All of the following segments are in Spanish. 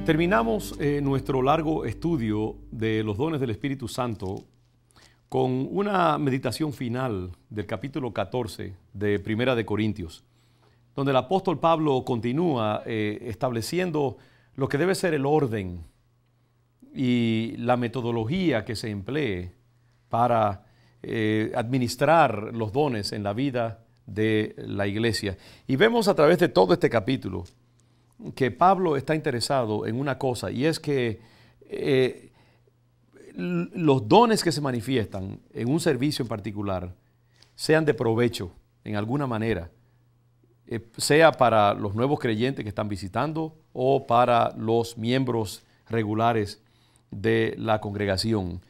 Terminamos nuestro largo estudio de los dones del Espíritu Santo con una meditación final del capítulo 14 de Primera de Corintios, donde el apóstol Pablo continúa estableciendo lo que debe ser el orden y la metodología que se emplee para administrar los dones en la vida de la iglesia. Y vemos a través de todo este capítulo que Pablo está interesado en una cosa, y es que los dones que se manifiestan en un servicio en particular sean de provecho en alguna manera, sea para los nuevos creyentes que están visitando o para los miembros regulares de la congregación.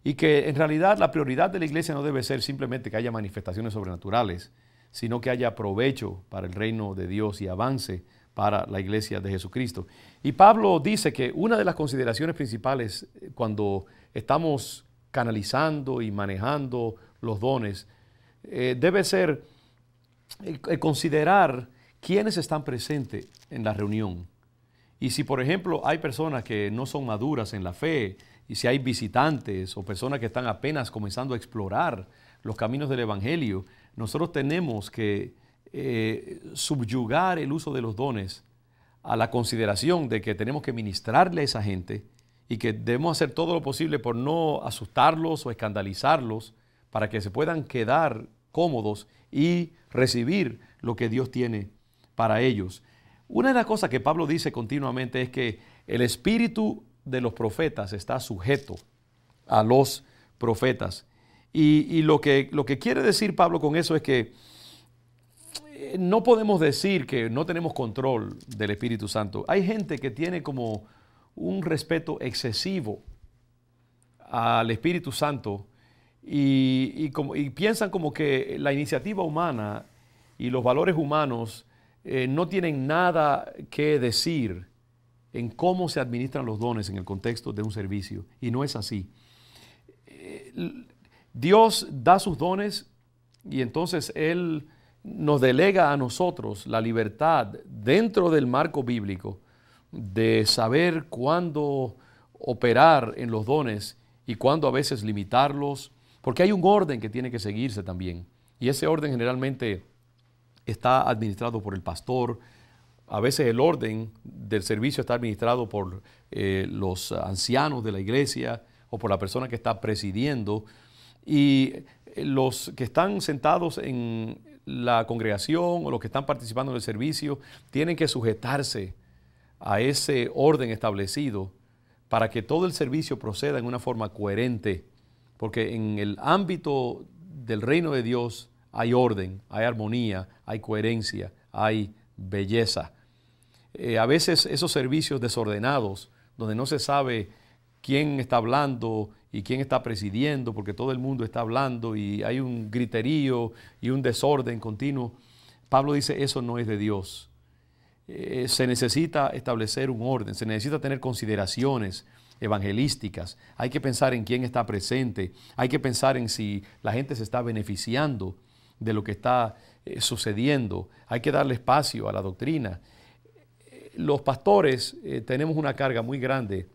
Y que en realidad la prioridad de la iglesia no debe ser simplemente que haya manifestaciones sobrenaturales, sino que haya provecho para el reino de Dios y avance para la iglesia de Jesucristo. Y Pablo dice que una de las consideraciones principales cuando estamos canalizando y manejando los dones debe ser considerar quiénes están presentes en la reunión. Y si, por ejemplo, hay personas que no son maduras en la fe, y si hay visitantes o personas que están apenas comenzando a explorar los caminos del Evangelio, nosotros tenemos que subyugar el uso de los dones a la consideración de que tenemos que ministrarle a esa gente y que debemos hacer todo lo posible por no asustarlos o escandalizarlos para que se puedan quedar cómodos y recibir lo que Dios tiene para ellos. Una de las cosas que Pablo dice continuamente es que el espíritu de los profetas está sujeto a los profetas. Y lo que quiere decir Pablo con eso es que no podemos decir que no tenemos control del Espíritu Santo. Hay gente que tiene como un respeto excesivo al Espíritu Santo y piensan como que la iniciativa humana y los valores humanos no tienen nada que decir en cómo se administran los dones en el contexto de un servicio. Y no es así. Dios da sus dones y entonces Él nos delega a nosotros la libertad dentro del marco bíblico de saber cuándo operar en los dones y cuándo a veces limitarlos, porque hay un orden que tiene que seguirse también. Y ese orden generalmente está administrado por el pastor. A veces el orden del servicio está administrado por los ancianos de la iglesia o por la persona que está presidiendo. Y los que están sentados en la congregación o los que están participando en el servicio tienen que sujetarse a ese orden establecido para que todo el servicio proceda en una forma coherente, porque en el ámbito del reino de Dios hay orden, hay armonía, hay coherencia, hay belleza. A veces esos servicios desordenados, donde no se sabe quién está hablando y quién está presidiendo, porque todo el mundo está hablando y hay un griterío y un desorden continuo, Pablo dice, eso no es de Dios. Se necesita establecer un orden, se necesita tener consideraciones evangelísticas, hay que pensar en quién está presente, hay que pensar en si la gente se está beneficiando de lo que está sucediendo, hay que darle espacio a la doctrina. Los pastores tenemos una carga muy grande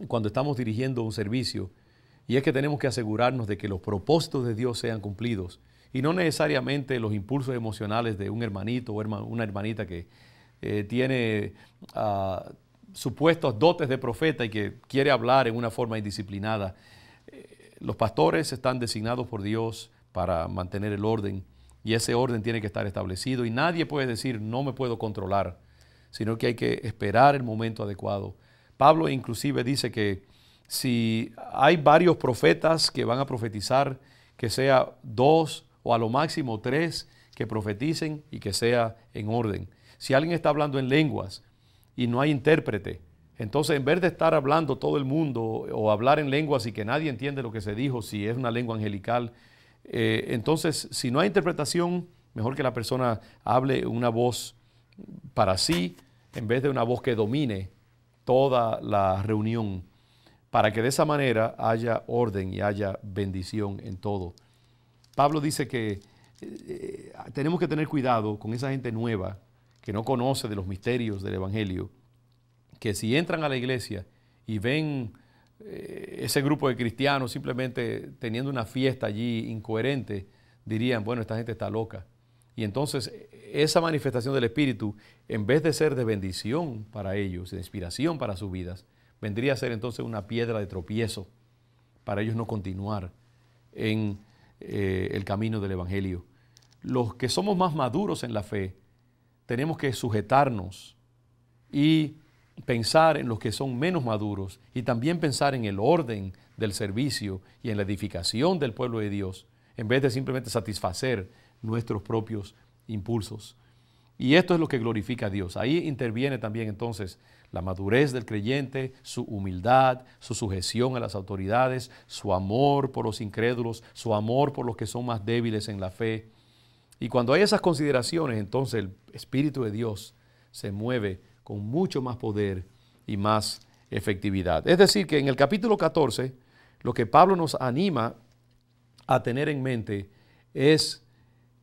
cuando estamos dirigiendo un servicio, y es que tenemos que asegurarnos de que los propósitos de Dios sean cumplidos y no necesariamente los impulsos emocionales de un hermanito o una hermanita que tiene supuestos dotes de profeta y que quiere hablar en una forma indisciplinada. Los pastores están designados por Dios para mantener el orden, y ese orden tiene que estar establecido, y nadie puede decir no me puedo controlar, sino que hay que esperar el momento adecuado. Pablo inclusive dice que si hay varios profetas que van a profetizar, que sea 2 o a lo máximo 3 que profeticen y que sea en orden. Si alguien está hablando en lenguas y no hay intérprete, entonces en vez de estar hablando todo el mundo o hablar en lenguas y que nadie entiende lo que se dijo, si es una lengua angelical, entonces si no hay interpretación, mejor que la persona hable una voz para sí en vez de una voz que domine toda la reunión, para que de esa manera haya orden y haya bendición en todo. Pablo dice que tenemos que tener cuidado con esa gente nueva que no conoce de los misterios del Evangelio, que si entran a la iglesia y ven ese grupo de cristianos simplemente teniendo una fiesta allí incoherente, dirían, bueno, esta gente está loca. Y entonces esa manifestación del Espíritu, en vez de ser de bendición para ellos, de inspiración para sus vidas, vendría a ser entonces una piedra de tropiezo para ellos no continuar en el camino del Evangelio. Los que somos más maduros en la fe, tenemos que sujetarnos y pensar en los que son menos maduros y también pensar en el orden del servicio y en la edificación del pueblo de Dios, en vez de simplemente satisfacer nuestros propios impulsos. Y esto es lo que glorifica a Dios. Ahí interviene también entonces la madurez del creyente, su humildad, su sujeción a las autoridades, su amor por los incrédulos, su amor por los que son más débiles en la fe. Y cuando hay esas consideraciones, entonces el Espíritu de Dios se mueve con mucho más poder y más efectividad. Es decir, que en el capítulo 14, lo que Pablo nos anima a tener en mente es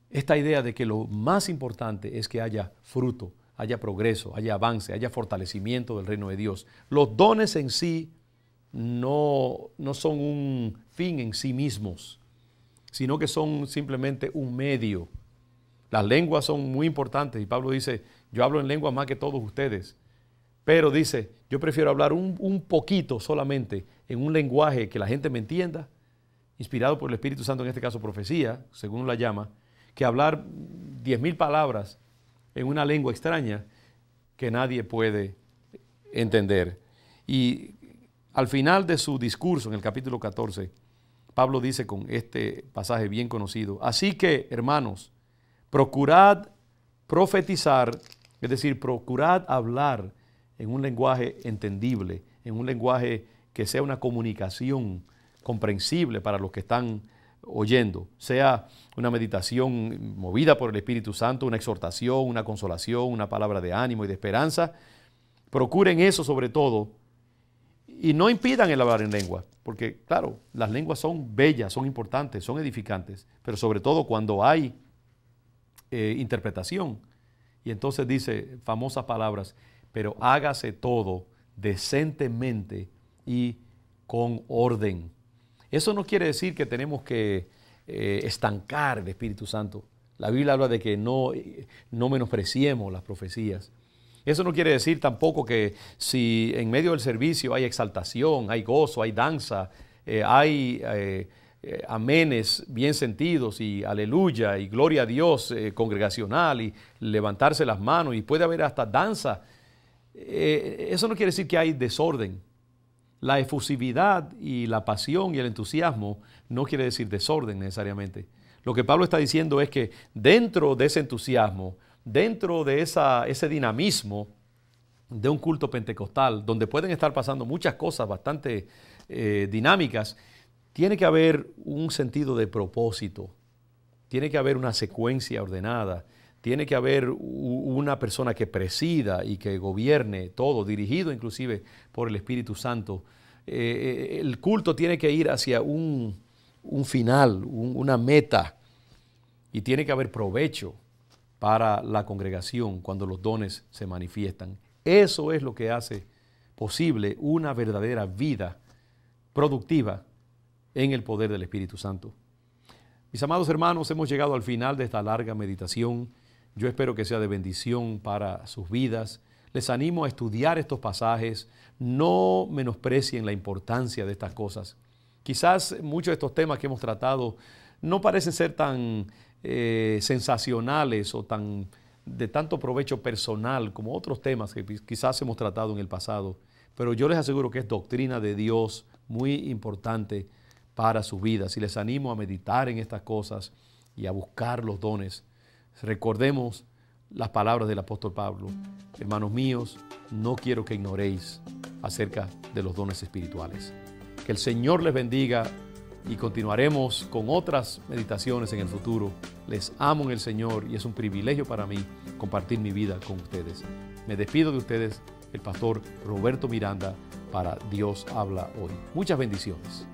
esta idea de que lo más importante es que haya fruto, haya progreso, haya avance, haya fortalecimiento del reino de Dios. Los dones en sí no son un fin en sí mismos, sino que son simplemente un medio. Las lenguas son muy importantes y Pablo dice, yo hablo en lenguas más que todos ustedes, pero dice, yo prefiero hablar un poquito solamente en un lenguaje que la gente me entienda, inspirado por el Espíritu Santo, en este caso profecía, según la llama, que hablar 10,000 palabras en una lengua extraña que nadie puede entender. Y al final de su discurso, en el capítulo 14, Pablo dice con este pasaje bien conocido, así que, hermanos, procurad profetizar, es decir, procurad hablar en un lenguaje entendible, en un lenguaje que sea una comunicación comprensible para los que están oyendo, sea una meditación movida por el Espíritu Santo, una exhortación, una consolación, una palabra de ánimo y de esperanza. Procuren eso sobre todo y no impidan el hablar en lengua, porque claro, las lenguas son bellas, son importantes, son edificantes, pero sobre todo cuando hay interpretación. Y entonces dice famosas palabras, pero hágase todo decentemente y con orden. Eso no quiere decir que tenemos que estancar el Espíritu Santo. La Biblia habla de que no menospreciemos las profecías. Eso no quiere decir tampoco que si en medio del servicio hay exaltación, hay gozo, hay danza, hay amenes bien sentidos y aleluya y gloria a Dios congregacional y levantarse las manos y puede haber hasta danza. Eso no quiere decir que hay desorden. La efusividad y la pasión y el entusiasmo no quiere decir desorden necesariamente. Lo que Pablo está diciendo es que dentro de ese entusiasmo, dentro de ese dinamismo de un culto pentecostal, donde pueden estar pasando muchas cosas bastante dinámicas, tiene que haber un sentido de propósito, tiene que haber una secuencia ordenada, tiene que haber una persona que presida y que gobierne todo, dirigido inclusive por el Espíritu Santo. El culto tiene que ir hacia un final, una meta, y tiene que haber provecho para la congregación cuando los dones se manifiestan. Eso es lo que hace posible una verdadera vida productiva en el poder del Espíritu Santo. Mis amados hermanos, hemos llegado al final de esta larga meditación. Yo espero que sea de bendición para sus vidas. Les animo a estudiar estos pasajes. No menosprecien la importancia de estas cosas. Quizás muchos de estos temas que hemos tratado no parecen ser tan sensacionales o de tanto provecho personal como otros temas que quizás hemos tratado en el pasado. Pero yo les aseguro que es doctrina de Dios muy importante para sus vidas y les animo a meditar en estas cosas y a buscar los dones. Recordemos las palabras del apóstol Pablo. Hermanos míos, no quiero que ignoréis acerca de los dones espirituales. Que el Señor les bendiga y continuaremos con otras meditaciones en el futuro. Les amo en el Señor y es un privilegio para mí compartir mi vida con ustedes. Me despido de ustedes, el pastor Roberto Miranda, para Dios Habla Hoy. Muchas bendiciones.